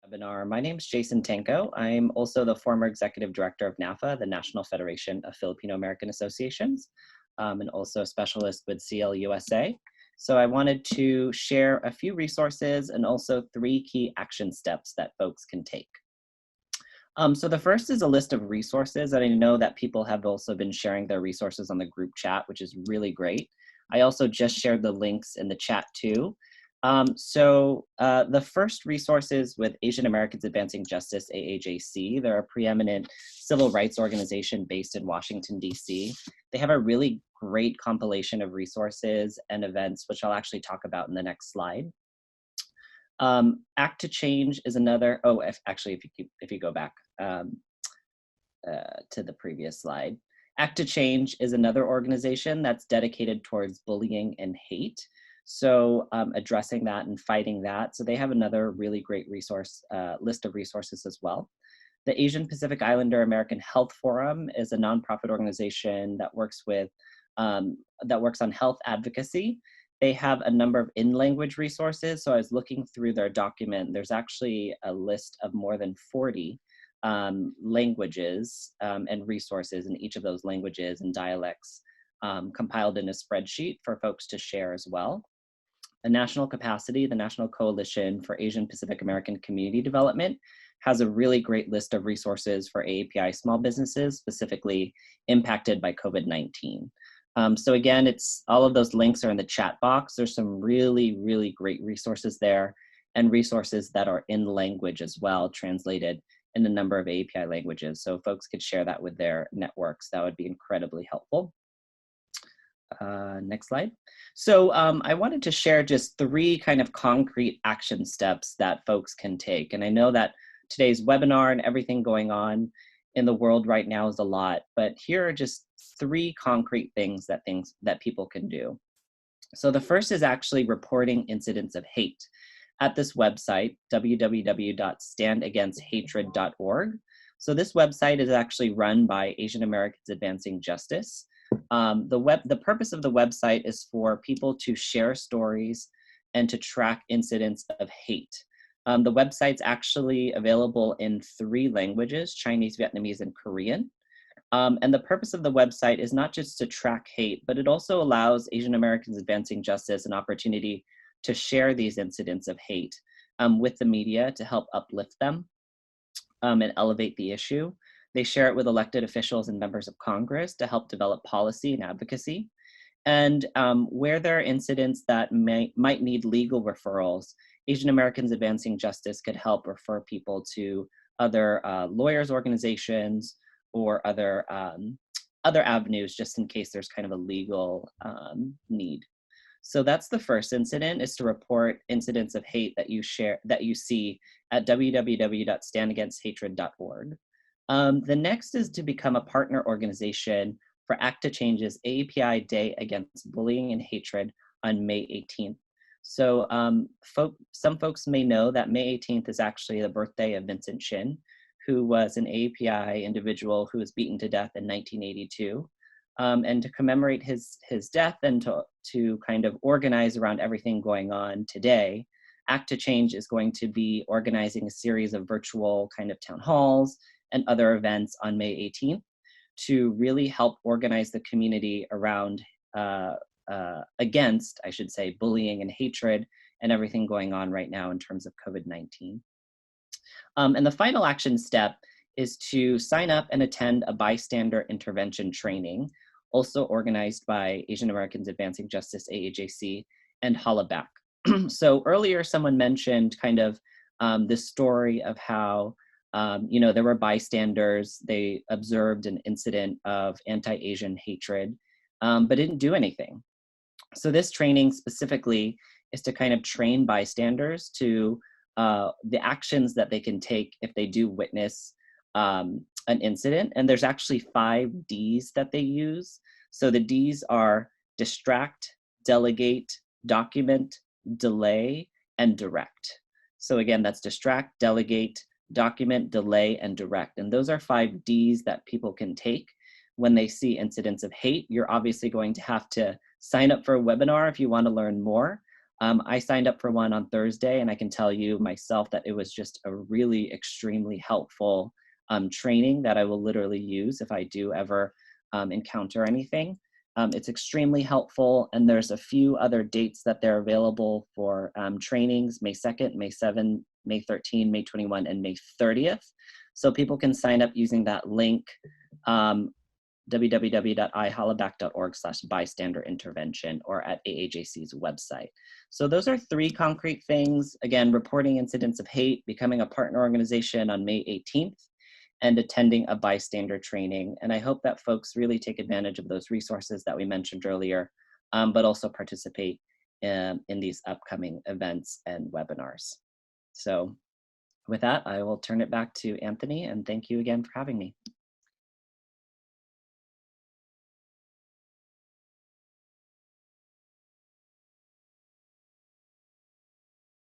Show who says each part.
Speaker 1: Webinar. My name is Jason Tengco. I'm also the former executive director of NAFA, the National Federation of Filipino American Associations, and also a specialist with CLUSA. So I wanted to share a few resources and also 3 key action steps that folks can take. So the first is a list of resources, and I know that people have also been sharing their resources on the group chat, which is really great. I also just shared the links in the chat too. The first resources with Asian Americans Advancing Justice, AAJC. They're a preeminent civil rights organization based in Washington, D.C. They have a really great compilation of resources and events, which I'll actually talk about in the next slide. Act to Change is another, if you go back to the previous slide. Act to Change is another organization that's dedicated towards bullying and hate. So addressing that and fighting that. So they have another really great resource list of resources as well. The Asian Pacific Islander American Health Forum is a nonprofit organization that works on health advocacy. They have a number of in-language resources. So I was looking through their document. There's actually a list of more than 40 languages and resources in each of those languages and dialects compiled in a spreadsheet for folks to share as well. A national capacity, the National Coalition for Asian Pacific American Community Development, has a really great list of resources for AAPI small businesses, specifically impacted by COVID-19. So again, all of those links are in the chat box. There's some really, really great resources there and resources that are in language as well, translated in a number of AAPI languages. So folks could share that with their networks. That would be incredibly helpful. Next slide. So I wanted to share just 3 kind of concrete action steps that folks can take. And I know that today's webinar and everything going on in the world right now is a lot, but here are just 3 concrete things that people can do. So the first is actually reporting incidents of hate at this website, www.standagainsthatred.org. So this website is actually run by Asian Americans Advancing Justice. The purpose of the website is for people to share stories and to track incidents of hate. The website's actually available in 3 languages, Chinese, Vietnamese, and Korean. And the purpose of the website is not just to track hate, but it also allows Asian Americans Advancing Justice an opportunity to share these incidents of hate with the media to help uplift them and elevate the issue. They share it with elected officials and members of Congress to help develop policy and advocacy. And where there are incidents that might need legal referrals, Asian Americans Advancing Justice could help refer people to other lawyers organizations or other avenues, just in case there's kind of a legal need. So that's the first incident, is to report incidents of hate that you see at www.standagainsthatred.org. The next is to become a partner organization for Act to Change's AAPI Day Against Bullying and Hatred on May 18th. So some folks may know that May 18th is actually the birthday of Vincent Chin, who was an AAPI individual who was beaten to death in 1982. And to commemorate his death and to kind of organize around everything going on today, Act to Change is going to be organizing a series of virtual kind of town halls and other events on May 18th to really help organize the community around against, I should say, bullying and hatred and everything going on right now in terms of COVID-19. And the final action step is to sign up and attend a bystander intervention training, also organized by Asian Americans Advancing Justice, AAJC, and Hollaback. So earlier someone mentioned kind of this story of how there were bystanders, they observed an incident of anti-Asian hatred, but didn't do anything. So this training specifically is to kind of train bystanders to the actions that they can take if they do witness an incident. And there's actually 5 Ds that they use. So the Ds are distract, delegate, document, delay, and direct. So again, that's distract, delegate, document, delay, and direct. And those are 5 Ds that people can take when they see incidents of hate. You're obviously going to have to sign up for a webinar if you want to learn more. I signed up for one on Thursday, and I can tell you myself that it was just a really extremely helpful training that I will literally use if I do ever encounter anything. It's extremely helpful, and there's a few other dates that they're available for trainings: May 2nd, May 7th, May 13, May 21, and May 30th. So people can sign up using that link, www.ihollaback.org/bystander intervention, or at AAJC's website. So those are 3 concrete things. Again, reporting incidents of hate, becoming a partner organization on May 18th, and attending a bystander training. And I hope that folks really take advantage of those resources that we mentioned earlier, but also participate in these upcoming events and webinars. So with that, I will turn it back to Anthony, and thank you again for having me.